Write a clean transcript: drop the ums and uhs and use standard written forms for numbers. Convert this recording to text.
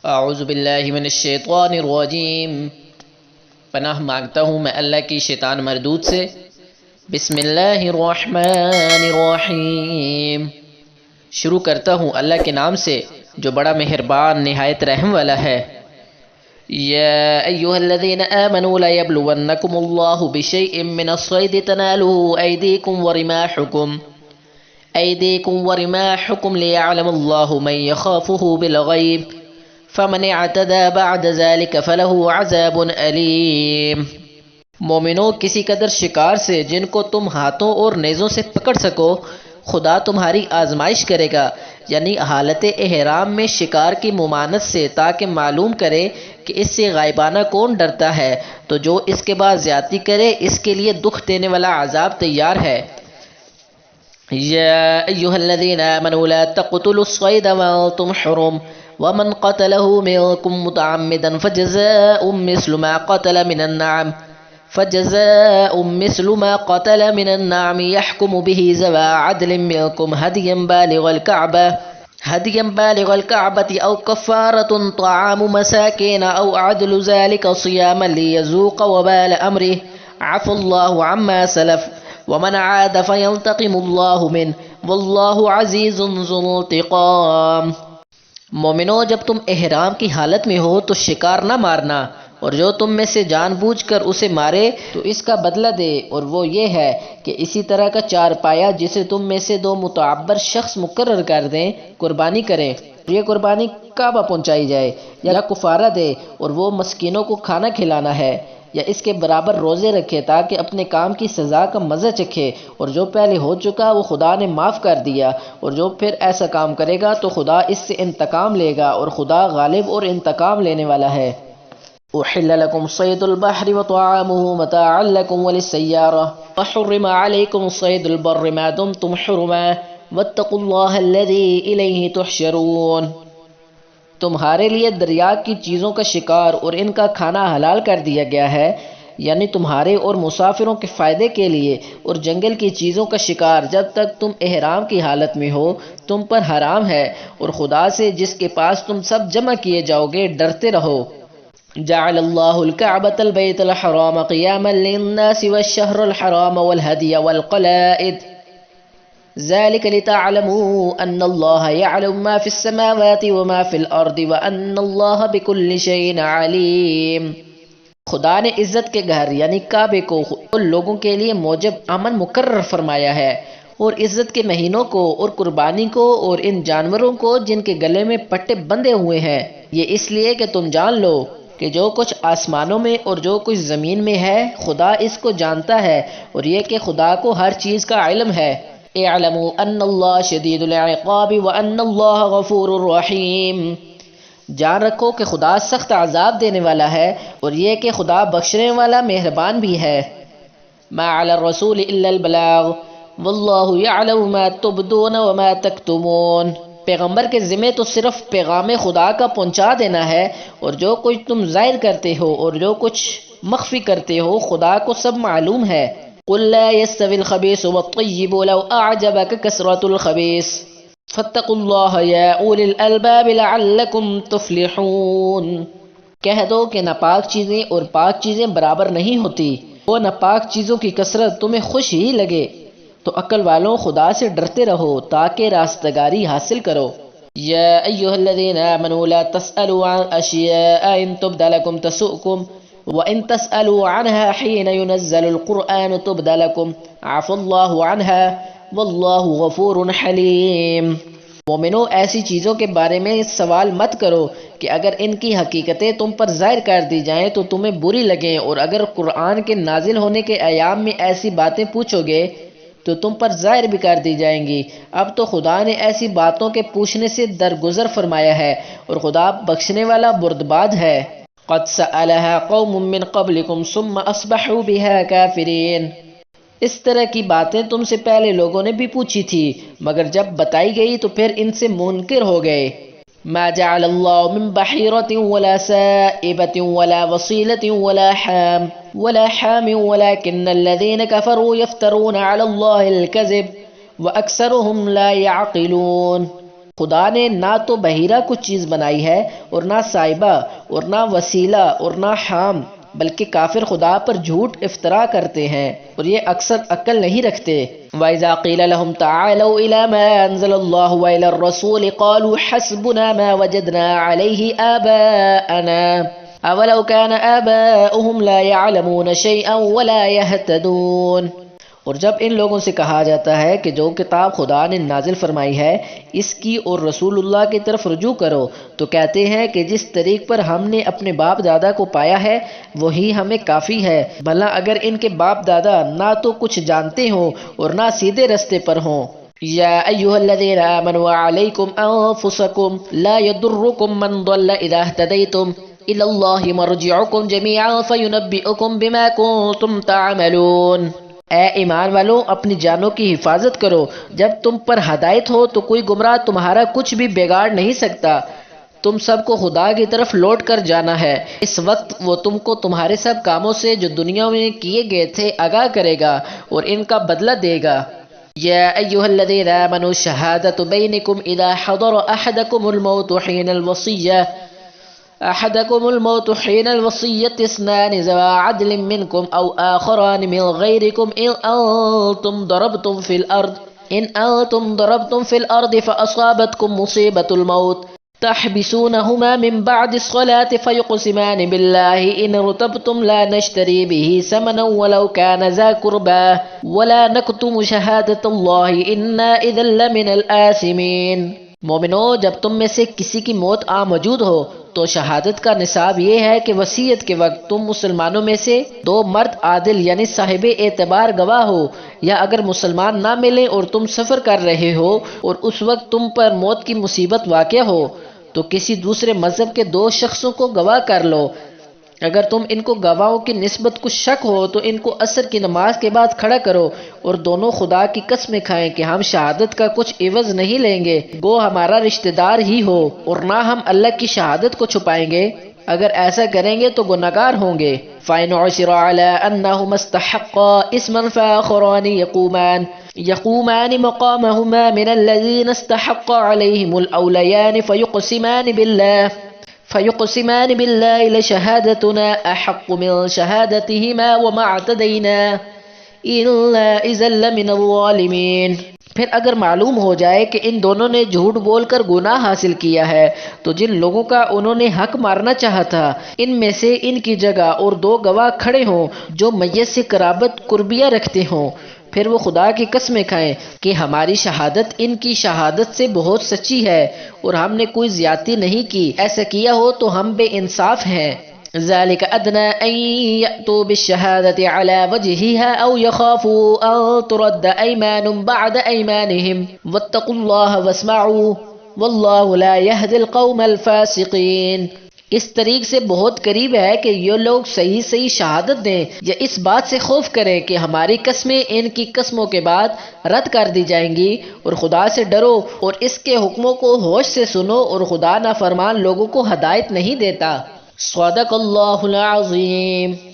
اعوذ باللہ من الشیطان الرجیم، پناہ مانگتا ہوں میں اللہ کی شیطان مردود سے۔ بسم اللہ الرحمن الرحیم، شروع کرتا ہوں اللہ کے نام سے جو بڑا مہربان نہایت رحم والا ہے۔ یا ایہا الذین آمنوا لا یبلونکم اللہ بشیء من الصید تنالہ ایدیکم ورماحکم لیعلم اللہ من یخافہ بالغیب فمن اعتدى بعد ذلك فله عذاب علیم۔ مومنو، کسی قدر شکار سے جن کو تم ہاتھوں اور نیزوں سے پکڑ سکو خدا تمہاری آزمائش کرے گا، یعنی حالت احرام میں شکار کی ممانعت سے، تاکہ معلوم کرے کہ اس سے غائبانہ کون ڈرتا ہے، تو جو اس کے بعد زیادتی کرے اس کے لیے دکھ دینے والا عذاب تیار ہے۔ یا ایہا الذین آمنوا لا تقتلوا الصید وانتم حرم ومن قتله منكم متعمدا فجزاء مثل ما قتل من النعم يحكم به ذوى عدل منكم هديا بالغ الكعبة أو كفارة طعام مساكين أو عدل ذلك صياما ليذوق وبال أمره عفى الله عما سلف ومن عاد فينتقم الله منه والله عزيز ذو انتقام۔ مومنو، جب تم احرام کی حالت میں ہو تو شکار نہ مارنا، اور جو تم میں سے جان بوجھ کر اسے مارے تو اس کا بدلہ دے، اور وہ یہ ہے کہ اسی طرح کا چارپایا جسے تم میں سے دو متعبر شخص مقرر کر دیں قربانی کریں، یہ قربانی کعبہ پہنچائی جائے، یا کفارہ دے اور وہ مسکینوں کو کھانا کھلانا ہے، یا اس کے برابر روزے رکھے تاکہ اپنے کام کی سزا کا مزہ چکھے، اور جو پہلے ہو چکا وہ خدا نے معاف کر دیا، اور جو پھر ایسا کام کرے گا تو خدا اس سے انتقام لے گا، اور خدا غالب اور انتقام لینے والا ہے۔ احل لکم صید البحر وطعامہ متاعا لکم وللسیارہ وحرم علیکم صید البر ما دمتم حرما واتقوا اللہ الذی الیہ تحشرون۔ تمہارے لیے دریا کی چیزوں کا شکار اور ان کا کھانا حلال کر دیا گیا ہے، یعنی تمہارے اور مسافروں کے فائدے کے لیے، اور جنگل کی چیزوں کا شکار جب تک تم احرام کی حالت میں ہو تم پر حرام ہے، اور خدا سے جس کے پاس تم سب جمع کیے جاؤ گے ڈرتے رہو۔ جعل اللہ الکعبۃ البیت الحرام قیاما للناس والشہر الحرام والہدی والقلائد ذلك لتعلموا ان اللہ يعلم ما في السماوات وما في الارض وان اللہ بكل شيء علیم۔ خدا نے عزت کے گھر یعنی کعبے کو ان لوگوں کے لیے موجب امن مقرر فرمایا ہے، اور عزت کے مہینوں کو، اور قربانی کو، اور ان جانوروں کو جن کے گلے میں پٹے بندھے ہوئے ہیں، یہ اس لیے کہ تم جان لو کہ جو کچھ آسمانوں میں اور جو کچھ زمین میں ہے خدا اس کو جانتا ہے، اور یہ کہ خدا کو ہر چیز کا علم ہے۔ اعلموا ان اللہ شدید العقاب وان اللہ غفور رحیم۔ جان رکھو کہ خدا سخت عذاب دینے والا ہے، اور یہ کہ خدا بخشنے والا مہربان بھی ہے۔ ما علی الرسول الا البلاغ واللہ یعلم ما تبدون وما تکتمون۔ پیغمبر کے ذمہ تو صرف پیغام خدا کا پہنچا دینا ہے، اور جو کچھ تم ظاہر کرتے ہو اور جو کچھ مخفی کرتے ہو خدا کو سب معلوم ہے۔ قل لا يستوي الخبيث والطيب لو أعجبك كثرة الخبيث فاتقوا الله يا أولي الألباب لعلكم تفلحون۔ کہہ دو کہ ناپاک چیزیں اور پاک چیزیں برابر نہیں ہوتی، وہ ناپاک چیزوں کی کثرت تمہیں خوش ہی لگے، تو عقل والوں خدا سے ڈرتے رہو تاکہ راستگاری حاصل کرو۔ یا ایہا الذین آمنوا لا تسألوا عن اشیاء ان تبد لکم تسؤکم وَإِن تَسْأَلُوا عَنْهَا حِينَ يُنَزَّلُ الْقُرْآنُ تُبْدَ لَكُمْ عَفَا اللَّهُ عَنْهَا وَاللَّهُ غَفُورٌ حَلِيمٌ۔ مومنو، ایسی چیزوں کے بارے میں سوال مت کرو کہ اگر ان کی حقیقتیں تم پر ظاہر کر دی جائیں تو تمہیں بری لگیں، اور اگر قرآن کے نازل ہونے کے ایام میں ایسی باتیں پوچھو گے تو تم پر ظاہر بھی کر دی جائیں گی۔ اب تو خدا نے ایسی باتوں کے پوچھنے سے درگزر فرمایا ہے، اور خدا بخشنے والا بردبار ہے۔ قد سألها قوم من قبلكم ثم اصبحوا بها كافرين۔ اس طرح کی باتیں تم سے پہلے لوگوں نے بھی پوچھی تھی، مگر جب بتائی گئی تو پھر ان سے منکر ہو گئے۔ ما جعل اللہ من بحیرة ولا سائبة ولا وصیلة ولا حام ولكن الذين كفروا يفترون على الله الكذب وأكثرهم لا يعقلون۔ خدا نے نہ تو بحیرہ کچھ چیز بنائی ہے اور نہ صاحبہ اور نہ وسیلہ اور نہ حام، بلکہ کافر خدا پر جھوٹ افطرا کرتے ہیں اور یہ اکثر عقل نہیں رکھتے۔ وَإِذَا قِيلَ لَهُمْ تَعَالَوْا إِلَى مَا أَنزَلَ اللَّهُ وَإِلَى الرَّسُولِ قَالُوا حَسْبُنَا مَا وَجَدْنَا عَلَيْهِ آبَاءَنَا أَوَلَوْ كَانَ آبَاؤُهُمْ لَا يَعْلَمُونَ شَيْئًا وَلَا يَهْتَدُونَ۔ اور جب ان لوگوں سے کہا جاتا ہے کہ جو کتاب خدا نے نازل فرمائی ہے اس کی اور رسول اللہ کی طرف رجوع کرو، تو کہتے ہیں کہ جس طریق پر ہم نے اپنے باپ دادا کو پایا ہے وہی ہمیں کافی ہے، بھلا اگر ان کے باپ دادا نہ تو کچھ جانتے ہوں اور نہ سیدھے رستے پر ہوں۔ یا ایھا الذین آمنوا علیکم انفسکم لا یضرکم من ضل اذا اہتدیتم الی اللہ مرجعکم جمیعا فینبئکم بما کنتم تعملون۔ اے ایمان والو، اپنی جانوں کی حفاظت کرو، جب تم پر ہدایت ہو تو کوئی گمراہ تمہارا کچھ بھی بگاڑ نہیں سکتا، تم سب کو خدا کی طرف لوٹ کر جانا ہے، اس وقت وہ تم کو تمہارے سب کاموں سے جو دنیا میں کیے گئے تھے آگاہ کرے گا اور ان کا بدلہ دے گا۔ یا ایھا الذین آمنوا شہادۃ بینکم اذا حضر أحدكم الموت حين الوصية اثنان ذوى عدل منكم أو آخران من غيركم إن أنتم ضربتم في الأرض فأصابتكم مصيبة الموت تحبسونهما من بعد الصلاة فيقسمان بالله إن ارتبتم لا نشتري به ثمنا ولو كان ذا قربى ولا نكتم شهادة الله إنا إذا لمن الآثمين۔ مومنو، جب تم میں سے کسی کی موت موجود ہو تو شہادت کا نصاب یہ ہے کہ وصیت کے وقت تم مسلمانوں میں سے دو مرد عادل یعنی صاحب اعتبار گواہ ہو، یا اگر مسلمان نہ ملیں اور تم سفر کر رہے ہو اور اس وقت تم پر موت کی مصیبت واقع ہو تو کسی دوسرے مذہب کے دو شخصوں کو گواہ کر لو۔ اگر تم ان کو گواہوں کی نسبت کچھ شک ہو تو ان کو عصر کی نماز کے بعد کھڑا کرو اور دونوں خدا کی قسمیں کھائیں کہ ہم شہادت کا کچھ عوض نہیں لیں گے، گو ہمارا رشتہ دار ہی ہو، اور نہ ہم اللہ کی شہادت کو چھپائیں گے، اگر ایسا کریں گے تو گناہگار ہوں گے۔ فَإِنْ عُثِرَ عَلَىٰ أَنَّهُمَا اسْتَحَقَّا إِثْمًا فَآخَرَانِ يقومان مقامهما من الذين استحق عليهم الأوليان فيقسمان بالله لشهادتنا أحق من شهادتهما وما اعتدينا إلا إذا لمن الظالمين۔ پھر اگر معلوم ہو جائے کہ ان دونوں نے جھوٹ بول کر گناہ حاصل کیا ہے تو جن لوگوں کا انہوں نے حق مارنا چاہا تھا ان میں سے ان کی جگہ اور دو گواہ کھڑے ہوں جو میت سے قرابت قربیہ رکھتے ہوں، پھر وہ خدا کی قسمیں کھائیں کہ ہماری شہادت ان کی شہادت سے بہت سچی ہے اور ہم نے کوئی زیادتی نہیں کی، ایسا کیا ہو تو ہم بے انصاف ہیں۔ ذلك أدنى أن يأتوا بالشهادة على وجهها أو يخافوا أن ترد أيمان بعد أيمانهم واتقوا الله واسمعوا والله لا يهدي القوم الفاسقين۔ اس طریق سے بہت قریب ہے کہ یہ لوگ صحیح شہادت دیں یا اس بات سے خوف کریں کہ ہماری قسمیں ان کی قسموں کے بعد رد کر دی جائیں گی، اور خدا سے ڈرو اور اس کے حکموں کو ہوش سے سنو، اور خدا نافرمان لوگوں کو ہدایت نہیں دیتا۔ صدق اللہ العظیم۔